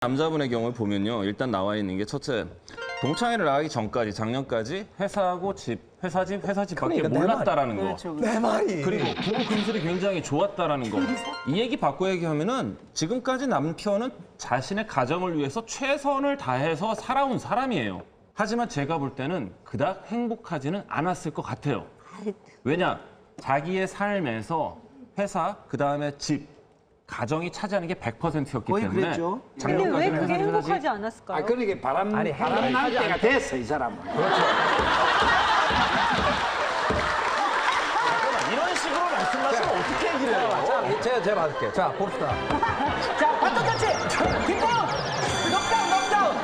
남자분의 경우를 보면요. 일단 나와 있는 게 첫째, 동창회를 나가기 전까지 작년까지 회사하고 집, 회사 집밖에 그러니까 몰랐다라는 거. 그렇죠. 내 말이. 그리고 부부 금슬이 굉장히 좋았다라는 거. 이 얘기 바꿔 얘기하면은 지금까지 남편은 자신의 가정을 위해서 최선을 다해서 살아온 사람이에요. 하지만 제가 볼 때는 그닥 행복하지는 않았을 것 같아요. 왜냐? 자기의 삶에서 회사, 그다음에 집, 가정이 차지하는 게 100%였기 거의 때문에 그랬죠. 근데 왜 작년까지는 그게 회사 행복하지 않았을까요? 그러니까 바람 날 때가 됐어, 이 사람은. 이런 식으로 말씀하시면 어떻게 얘기를 해요? 자, 제가 받을게요. 자, 봅시다. 자, 바톤터치! 킹다운! 넉다운!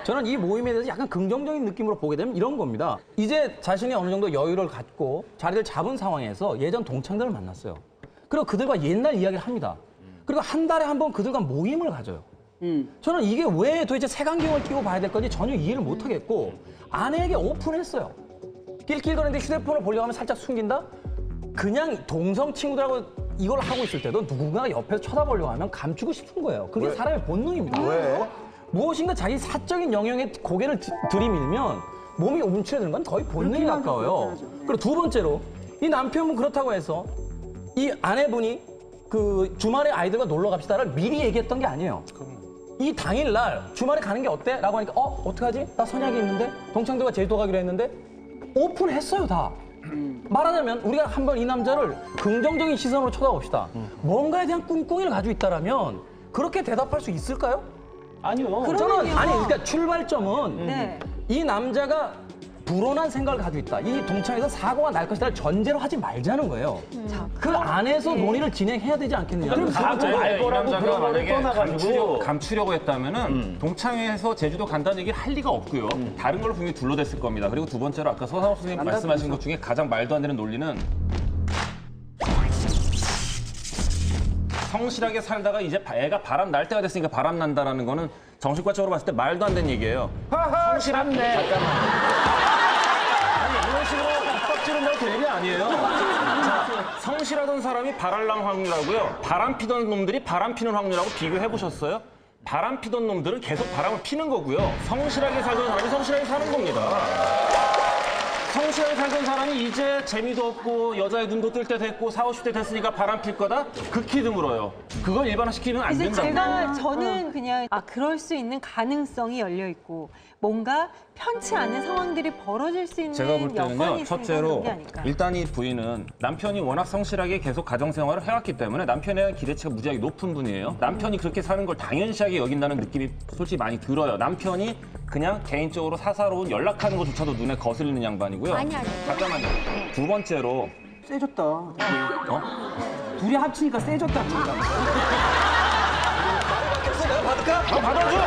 저는 이 모임에 대해서 약간 긍정적인 느낌으로 보게 되면 이런 겁니다. 이제 자신이 어느 정도 여유를 갖고 자리를 잡은 상황에서 예전 동창들을 만났어요. 그리고 그들과 옛날 이야기를 합니다. 그리고 한 달에 한 번 그들과 모임을 가져요. 저는 이게 왜 도대체 색안경을 끼고 봐야 될 건지 전혀 이해를 못 하겠고 아내에게 오픈했어요. 낄낄거리는데 휴대폰을 보려고 하면 살짝 숨긴다? 그냥 동성 친구들하고 이걸 하고 있을 때도 누군가가 옆에서 쳐다보려고 하면 감추고 싶은 거예요. 그게 사람의 본능입니다. 왜? 무엇인가 자기 사적인 영역에 고개를 들이밀면 몸이 움츠러드는 건 거의 본능에 가까워요. 그리고 두 번째로 이 남편은 그렇다고 해서 이 아내분이 그 주말에 아이들과 놀러 갑시다를 미리 얘기했던 게 아니에요. 이 당일날 주말에 가는 게 어때? 라고 하니까 어떡하지? 나 선약이 있는데? 동창들과 제주도 가기로 했는데? 오픈했어요, 다. 말하자면 우리가 한번 이 남자를 긍정적인 시선으로 쳐다봅시다. 뭔가에 대한 꿍꿍이를 가지고 있다면 그렇게 대답할 수 있을까요? 아니요. 저는 그러니까 출발점은 네. 이 남자가 불온한 생각을 가지고 있다. 이 동창에서 사고가 날 것이다를 전제로 하지 말자는 거예요. 그 안에서 논의를 진행해야 되지 않겠느냐. 그럼 사고가 날 거라고 그런 거를 떠나가지고. 감추려고 했다면은 동창회에서 제주도 간다는 얘기를 할 리가 없고요. 다른 걸로 분명히 둘러댔을 겁니다. 그리고 두 번째로 아까 서상욱 선생님 말씀하신 것 중에 가장 말도 안 되는 논리는 성실하게 살다가 이제 애가 바람 날 때가 됐으니까 바람 난다라는 거는 정신과적으로 봤을 때 말도 안 되는 얘기예요. 성실한데. 아니 이런 식으로 빡 지른다고 될 일이 아니에요. 자, 성실하던 사람이 바랄랑 확률하고요. 바람 피던 놈들이 바람 피는 확률하고 비교해 보셨어요? 바람 피던 놈들은 계속 바람을 피는 거고요. 성실하게 살던 사람이 성실하게 사는 겁니다. 성실하게 살던 사람이 이제 재미도 없고 여자의 눈도 뜰 때 됐고 40, 50대 됐으니까 바람 필 거다? 극히 드물어요. 그걸 일반화시키면 안 그래서 된다고. 저는 그냥 그럴 수 있는 가능성이 열려 있고 뭔가 편치 않은 상황들이 벌어질 수 있는 제가 볼 때는요, 여건이 첫째로 생기는 게 아닐까. 일단 이 부인은 남편이 워낙 성실하게 계속 가정생활을 해왔기 때문에 남편에 대한 기대치가 무지하게 높은 분이에요. 남편이 그렇게 사는 걸 당연시하게 여긴다는 느낌이 솔직히 많이 들어요. 남편이 그냥 개인적으로 사사로운 연락하는 것조차도 눈에 거슬리는 양반이고요. 아니. 잠깐만요. 두 번째로 세졌다. 둘이 합치니까 세졌다. 내가 받을까? 받아줘!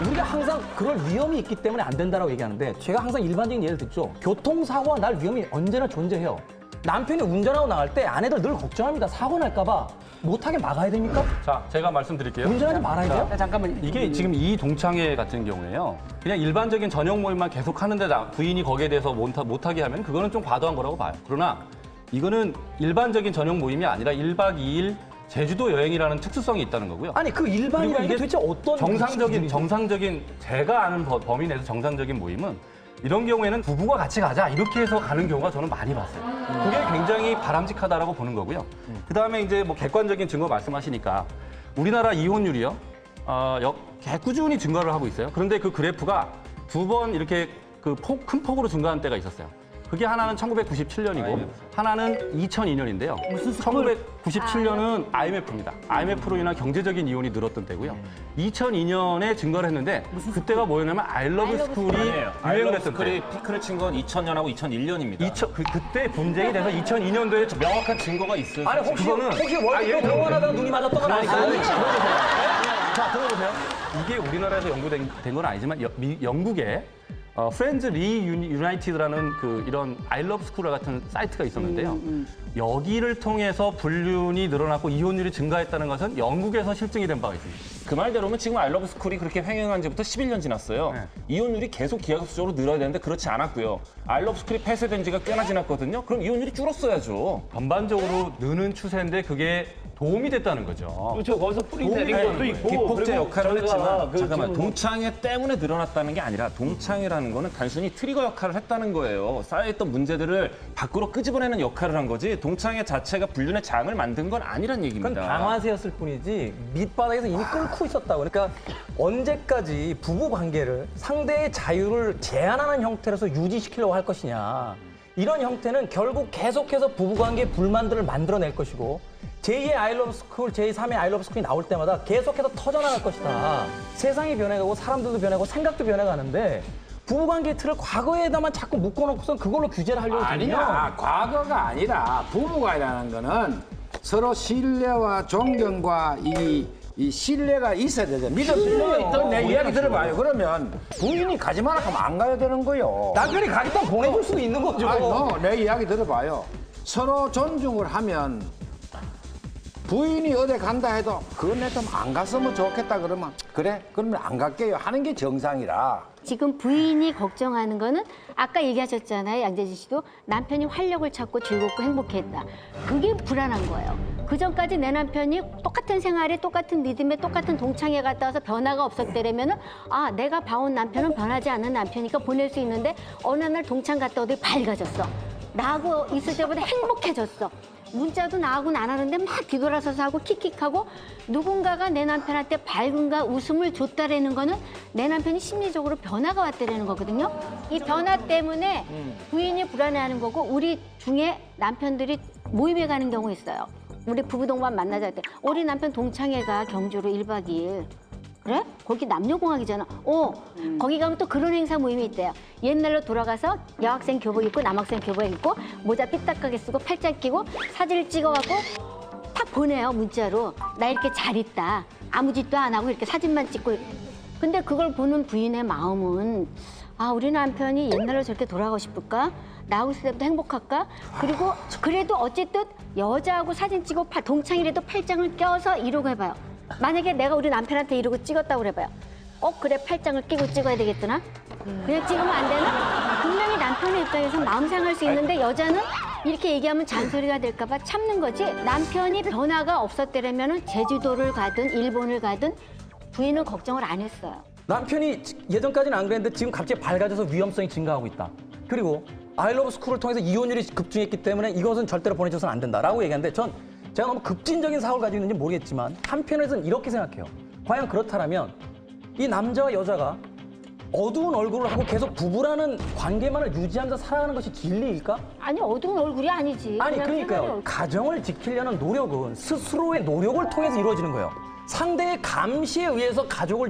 우리가 항상 그럴 위험이 있기 때문에 안 된다고 얘기하는데 제가 항상 일반적인 예를 듣죠. 교통사고가 날 위험이 언제나 존재해요. 남편이 운전하고 나갈 때 아내들 늘 걱정합니다. 사고 날까 봐. 못하게 막아야 됩니까? 자, 제가 말씀드릴게요. 운전하지 말아야죠. 자, 잠깐만. 이게 지금 이 동창회 같은 경우에요. 그냥 일반적인 저녁 모임만 계속 하는데 부인이 거기에 대해서 못하게 하면 그거는 좀 과도한 거라고 봐요. 그러나 이거는 일반적인 저녁 모임이 아니라 1박 2일 제주도 여행이라는 특수성이 있다는 거고요. 아니 그 일반이라는 게 이게 도대체 어떤 정상적인 제가 아는 범위 내에서 정상적인 모임은 이런 경우에는 부부가 같이 가자 이렇게 해서 가는 경우가 저는 많이 봤어요. 그게 굉장히 바람직하다라고 보는 거고요. 그다음에 이제 뭐 객관적인 증거 말씀하시니까 우리나라 이혼율이요. 꾸준히 증가를 하고 있어요. 그런데 그 그래프가 두 번 이렇게 큰 폭으로 증가한 때가 있었어요. 그게 하나는 1997년이고 하나는 2002년인데요. 1997년은 IMF입니다. IMF로 인한 경제적인 이혼이 늘었던 때고요. 2002년에 증가를 했는데 그때가 뭐였냐면 I Love School이 유행을 했던 때. 피크를 친 건 2000년하고 2001년입니다. 그때 분쟁이 돼서 2002년도에 명확한 증거가 있어요. 아니 혹시 월급에 병원하다가 눈이 맞았던 건 아니에요? 자 들어보세요. 이게 우리나라에서 연구된 건 아니지만 영국에 프렌즈 리 유나이티드라는 그 이런 아이러브 스쿨 같은 사이트가 있었는데요. 여기를 통해서 불륜이 늘어났고 이혼율이 증가했다는 것은 영국에서 실증이 된 바가 있습니다. 그 말대로면 지금 아이러브 스쿨이 그렇게 횡행한 지부터 11년 지났어요. 네. 이혼율이 계속 기하급수적으로 늘어야 되는데 그렇지 않았고요. 아이러브 스쿨이 폐쇄된 지가 꽤나 지났거든요. 그럼 이혼율이 줄었어야죠. 전반적으로 느는 추세인데 그게 도움이 됐다는 거죠. 그렇죠. 거기서 뿌리 내린 것도 있고. 기폭제 그리고 역할을 저희가 했지만 그 잠깐만 지금 동창회 때문에 늘어났다는 게 아니라 동창회라는 거는 단순히 트리거 역할을 했다는 거예요. 쌓여있던 문제들을 밖으로 끄집어내는 역할을 한 거지 동창회 자체가 불륜의 장을 만든 건 아니란 얘기입니다. 그건 방아쇠였을 뿐이지 밑바닥에서 이미 끓고 있었다고. 그러니까 언제까지 부부 관계를 상대의 자유를 제한하는 형태로서 유지시키려고 할 것이냐. 이런 형태는 결국 계속해서 부부 관계의 불만들을 만들어낼 것이고 제2의 아이러브 스쿨, 제3의 아이러브 스쿨이 나올 때마다 계속해서 터져나갈 것이다. 세상이 변해가고 사람들도 변하고 생각도 변해가는데 부부관계의 틀을 과거에다만 자꾸 묶어놓고선 그걸로 규제를 하려고 들면 아니야. 과거가 아니라 부부가라는 거는 서로 신뢰와 존경과 이 신뢰가 있어야 되죠. 믿음 신뢰가 있던 내 이야기 들어봐요. 그러면 부인이 가지 마라 하면 안 가야 되는 거요. 남편이 가겠다면 보내줄 수도 있는 거죠. 아니, 내 이야기 들어봐요. 서로 존중을 하면 부인이 어디 간다 해도 그건 내 좀 안 갔으면 좋겠다 그러면 그래? 그러면 안 갈게요 하는 게 정상이라. 지금 부인이 걱정하는 거는 아까 얘기하셨잖아요. 양재진 씨도 남편이 활력을 찾고 즐겁고 행복했다. 그게 불안한 거예요. 그전까지 내 남편이 똑같은 생활에 똑같은 리듬에 똑같은 동창회 갔다 와서 변화가 없었다면은 아 내가 봐온 남편은 변하지 않는 남편이니까 보낼 수 있는데 어느 날 동창 갔다 오더니 밝아졌어. 나하고 있을 때보다 행복해졌어. 문자도 나하고는 안 하는데 막 뒤돌아서서 하고 킥킥하고 누군가가 내 남편한테 밝음과 웃음을 줬다라는 거는 내 남편이 심리적으로 변화가 왔다라는 거거든요. 이 변화 때문에 부인이 불안해하는 거고 우리 중에 남편들이 모임에 가는 경우 있어요. 우리 부부 동반 만나자 할 때 우리 남편 동창회가 경주로 1박 2일. 그래? 거기 남녀공학이잖아. 거기 가면 또 그런 행사 모임이 있대요. 옛날로 돌아가서 여학생 교복 입고 남학생 교복 입고 모자 삐딱하게 쓰고 팔짱 끼고 사진을 찍어갖고 탁 보내요 문자로. 나 이렇게 잘 있다. 아무 짓도 안 하고 이렇게 사진만 찍고. 근데 그걸 보는 부인의 마음은 아 우리 남편이 옛날로 저렇게 돌아가고 싶을까? 나하고 있을 때부터 행복할까? 그리고 그래도 어쨌든 여자하고 사진 찍고 동창이라도 팔짱을 껴서 이러고 해봐요. 만약에 내가 우리 남편한테 이러고 찍었다고 그래봐요. 그래 팔짱을 끼고 찍어야 되겠구나. 그냥 찍으면 안 되나? 분명히 남편의 입장에서 마음 상할 수 있는데 여자는 이렇게 얘기하면 잔소리가 될까 봐 참는 거지. 남편이 변화가 없었더라면 제주도를 가든 일본을 가든 부인은 걱정을 안 했어요. 남편이 예전까지는 안 그랬는데 지금 갑자기 밝아져서 위험성이 증가하고 있다. 그리고 아이러브 스쿨을 통해서 이혼율이 급증했기 때문에 이것은 절대로 보내줘서는 안 된다라고 얘기하는데 제가 너무 급진적인 사고를 가지고 있는지 모르겠지만 한편에서는 이렇게 생각해요. 과연 그렇다면 이 남자와 여자가 어두운 얼굴을 하고 계속 부부라는 관계만을 유지하면서 살아가는 것이 진리일까? 아니 어두운 얼굴이 아니지. 아니 그냥 그러니까요. 생활의 가정을 지키려는 노력은 스스로의 노력을 통해서 이루어지는 거예요. 상대의 감시에 의해서 가정을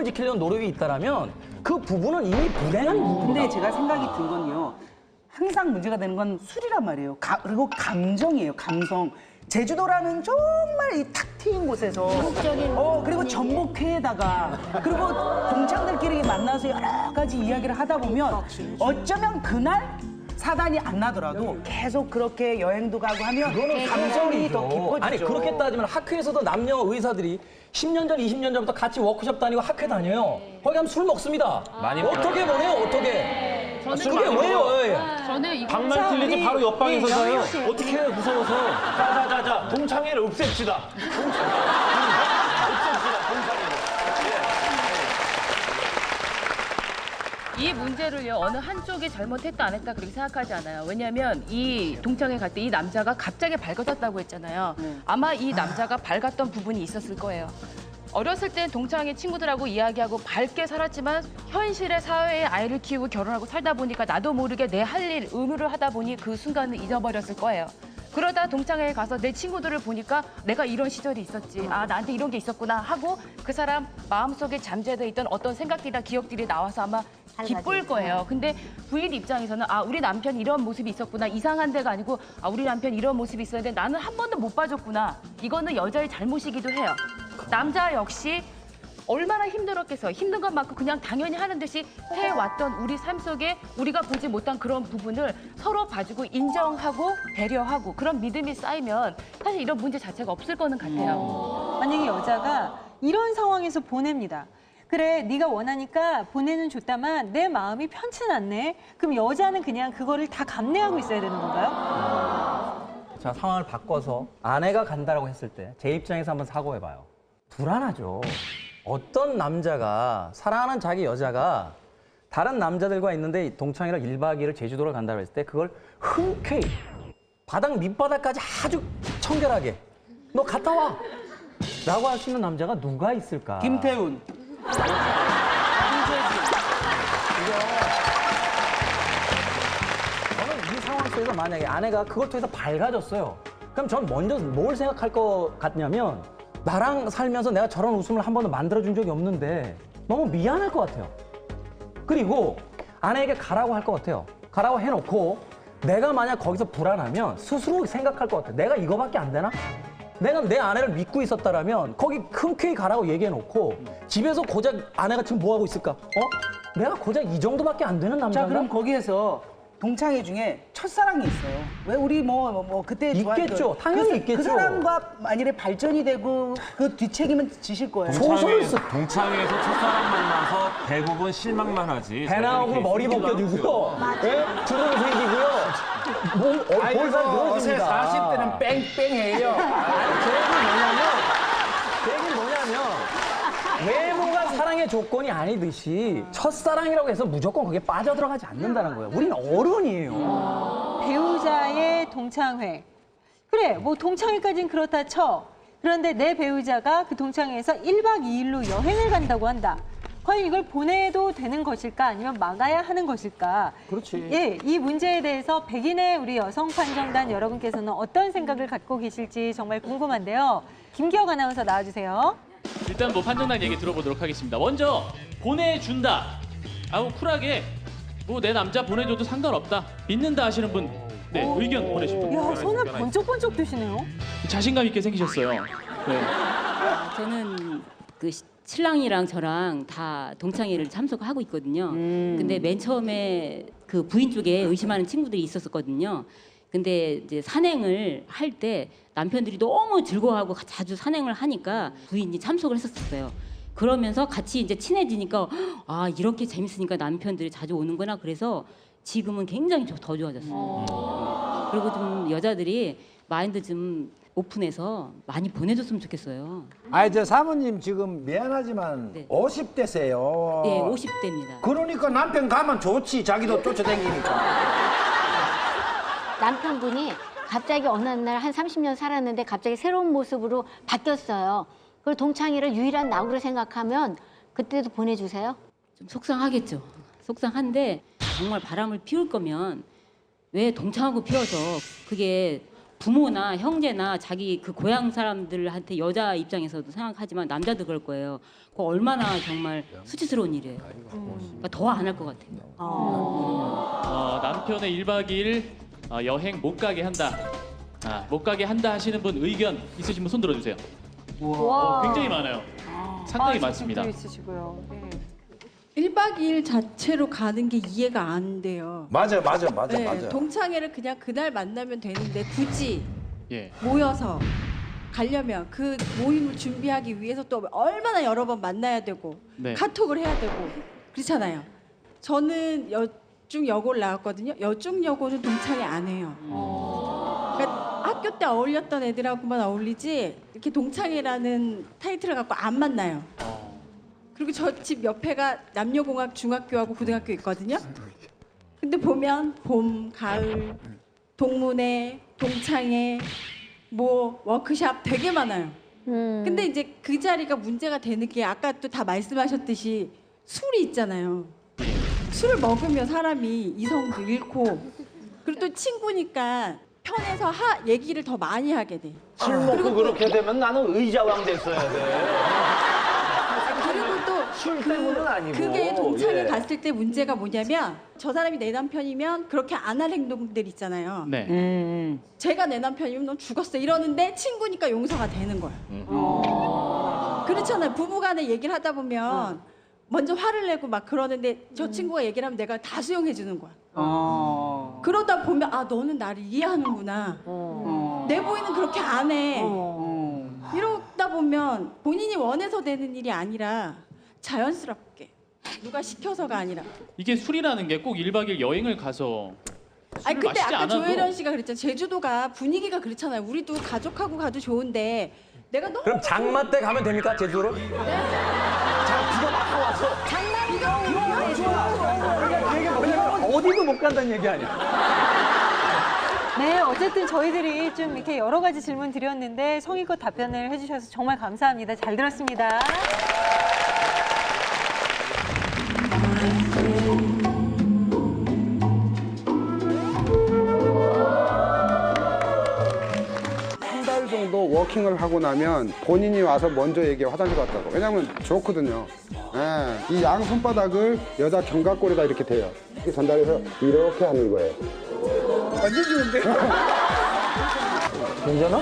지키려는 노력이 있다면 그 부부는 이미 불행한 부부다. 근데 제가 생각이 든 건요. 항상 문제가 되는 건 술이란 말이에요. 그리고 감정이에요. 감성. 제주도라는 정말 이 탁 트인 곳에서 그리고 전복회에다가 그리고 동창들끼리 만나서 여러 가지 이야기를 하다 보면 어쩌면 그날 사단이 안 나더라도 계속 그렇게 여행도 가고 하면 감정이 더 깊어지죠. 아니 그렇게 따지면 학교에서도 남녀 의사들이 10년 전, 20년 전부터 같이 워크숍 다니고 학회 다녀요. 거기 가면 술 먹습니다. 많이 어떻게 보내요? 어떻게? 그게 왜요? 저는 이거 방만 틀리지 바로 옆방에 서서요. 어떻게 해 무서워서. 자자자자 동창회를 없앱시다. 이 문제를요 어느 한쪽이 잘못했다 안 했다 그렇게 생각하지 않아요. 왜냐하면 이 동창회 갈 때 이 남자가 갑자기 밝아졌다고 했잖아요. 아마 이 남자가 밝았던 부분이 있었을 거예요. 어렸을 땐 동창회 친구들하고 이야기하고 밝게 살았지만 현실의 사회에 아이를 키우고 결혼하고 살다 보니까 나도 모르게 내 할 일, 의무를 하다 보니 그 순간을 잊어버렸을 거예요. 그러다 동창회에 가서 내 친구들을 보니까 내가 이런 시절이 있었지. 아, 나한테 이런 게 있었구나 하고 그 사람 마음속에 잠재돼 있던 어떤 생각들이나 기억들이 나와서 아마 기쁠 거예요. 근데 부인 입장에서는 아, 우리 남편이 이런 모습이 있었구나. 이상한 데가 아니고 아, 우리 남편이 이런 모습이 있었는데 나는 한 번도 못 봐줬구나. 이거는 여자의 잘못이기도 해요. 남자 역시 얼마나 힘들었겠어요. 힘든 것만큼 그냥 당연히 하는 듯이 해왔던 우리 삶 속에 우리가 보지 못한 그런 부분을 서로 봐주고 인정하고 배려하고 그런 믿음이 쌓이면 사실 이런 문제 자체가 없을 거는 같아요. 만약에 여자가 이런 상황에서 보냅니다. 그래, 네가 원하니까 보내는 줬다만 내 마음이 편치는 않네. 그럼 여자는 그냥 그거를 다 감내하고 있어야 되는 건가요? 자, 상황을 바꿔서 아내가 간다라고 했을 때 제 입장에서 한번 사고해봐요. 불안하죠. 어떤 남자가, 사랑하는 자기 여자가 다른 남자들과 있는데 동창이랑 1박 2일을 제주도를 간다고 했을 때 그걸 흔쾌히 바닥 밑바닥까지 아주 청결하게 너 갔다 와! 라고 할 수 있는 남자가 누가 있을까? 김태훈. 저는 이 상황 속에서 만약에 아내가 그걸 통해서 밝아졌어요. 그럼 전 먼저 뭘 생각할 것 같냐면 나랑 살면서 내가 저런 웃음을 한 번도 만들어준 적이 없는데 너무 미안할 것 같아요. 그리고 아내에게 가라고 할 것 같아요. 가라고 해놓고 내가 만약 거기서 불안하면 스스로 생각할 것 같아요. 내가 이거밖에 안 되나? 내가 내 아내를 믿고 있었다라면 거기 흔쾌히 가라고 얘기해놓고 집에서 고작 아내가 지금 뭐 하고 있을까? 내가 고작 이 정도밖에 안 되는 자, 남자인가? 그럼 거기에서 동창회 중에 첫사랑이 있어요. 왜 우리 뭐 그때 있겠죠. 당연히 있겠죠. 그 사람과 만일에 발전이 되고 그 뒷책임은 지실 거예요. 동창회에서 첫사랑 만나서 대부분 실망만 하지. 배 나오고 머리 벗겨지고요. 예? 주름 생기고요. 몸, 볼살 요새 늘어집니다. 40대는 뺑뺑해요. 그 얘기는 뭐냐면 외모가 사랑의 조건이 아니듯이 첫사랑이라고 해서 무조건 거기에 빠져들어가지 않는다는 거예요. 우리는 어른이에요. 배우자의 동창회. 그래, 뭐 동창회까지는 그렇다 쳐. 그런데 내 배우자가 그 동창회에서 1박 2일로 여행을 간다고 한다. 과연 이걸 보내도 되는 것일까 아니면 막아야 하는 것일까? 그렇지. 예, 이 문제에 대해서 백인의 우리 여성 판정단 여러분께서는 어떤 생각을 갖고 계실지 정말 궁금한데요. 김기혁 아나운서 나와주세요. 일단 뭐 판정단 얘기 들어보도록 하겠습니다. 먼저 보내준다. 아우 쿨하게 뭐 내 남자 보내줘도 상관없다. 믿는다 하시는 분, 네 의견 보내주시면 야, 손을 번쩍번쩍 드시네요. 자신감 있게 생기셨어요. 네. 저는 그 신랑이랑 저랑 다 동창회를 참석하고 있거든요. 근데 맨 처음에 그 부인 쪽에 의심하는 친구들이 있었거든요. 근데 이제 산행을 할 때 남편들이 너무 즐거워하고 자주 산행을 하니까 부인이 참석을 했었어요. 그러면서 같이 이제 친해지니까 아 이렇게 재밌으니까 남편들이 자주 오는구나. 그래서 지금은 굉장히 더 좋아졌어요. 그리고 좀 여자들이 마인드 좀 오픈해서 많이 보내줬으면 좋겠어요. 저 사모님 지금 미안하지만 네. 50대세요. 네, 50대입니다. 그러니까 남편 가면 좋지. 자기도 쫓아다니니까. 남편분이 갑자기 어느 날 한 30년 살았는데 갑자기 새로운 모습으로 바뀌었어요. 그걸 동창회를 유일한 낙으로 생각하면 그때도 보내주세요? 좀 속상하겠죠. 속상한데 정말 바람을 피울 거면 왜 동창하고 피워서 그게 부모나 형제나 자기 그 고향 사람들한테 여자 입장에서도 생각하지만 남자도 그럴 거예요. 그거 얼마나 정말 수치스러운 일이에요. 그러니까 더 안 할 것 같아요. 남편의 1박 2일 여행 못 가게 한다. 못 가게 한다 하시는 분 의견 있으신 분 손 들어주세요. 굉장히 많아요. 상당히 많습니다. 있으시고요. 네. 1박 2일 자체로 가는 게 이해가 안 돼요. 맞아. 네, 동창회를 그냥 그날 만나면 되는데 굳이 예. 모여서 가려면 그 모임을 준비하기 위해서 또 얼마나 여러 번 만나야 되고 네. 카톡을 해야 되고 그렇잖아요. 저는 여중여고를 나왔거든요. 여중여고는 동창회 안 해요. 그러니까 학교 때 어울렸던 애들하고만 어울리지 이렇게 동창회라는 타이틀을 갖고 안 만나요. 그리고 저 집 옆에가 남녀공학 중학교하고 고등학교 있거든요. 근데 보면 봄, 가을, 동문회, 동창회, 뭐 워크샵 되게 많아요. 근데 이제 그 자리가 문제가 되는 게 아까 또 다 말씀하셨듯이 술이 있잖아요. 술을 먹으면 사람이 이성도 잃고 그리고 또 친구니까 편해서 얘기를 더 많이 하게 돼. 술 먹고 그렇게 되면 나는 의자왕 됐어야 돼. 그리고 또 술 때문은 아니고. 그게 동창회 예. 갔을 때 문제가 뭐냐면 저 사람이 내 남편이면 그렇게 안 할 행동들 있잖아요. 네. 제가 내 남편이면 넌 죽었어 이러는데 친구니까 용서가 되는 거야. 그렇잖아요. 부부간에 얘기를 하다 보면 먼저 화를 내고 막 그러는데 저 친구가 얘기를 하면 내가 다 수용해 주는 거야. 그러다 보면 아 너는 나를 이해하는구나. 내 부인은 그렇게 안 해. 이러다 보면 본인이 원해서 되는 일이 아니라 자연스럽게 누가 시켜서가 아니라. 이게 술이라는 게 꼭 1박 2일 여행을 가서 아니 술을 근데 마시지 아까 않아도 조혜련 씨가 그랬잖아요. 제주도가 분위기가 그렇잖아요. 우리도 가족하고 가도 좋은데 내가 너무 그럼 장마 때 가면 됩니까 제주도로? 어디도 못 간다는 얘기 아니야? 네, 어쨌든 저희들이 좀 이렇게 여러 가지 질문 드렸는데 성의껏 답변을 해주셔서 정말 감사합니다. 잘 들었습니다. 한 달 정도 워킹을 하고 나면 본인이 와서 먼저 얘기해 화장실 갔다고. 왜냐면 좋거든요. 예, 이 양 손바닥을 여자 견갑골에다 이렇게 대요. 이렇게 전달해서 이렇게 하는 거예요. 완전 좋은데? 괜찮아?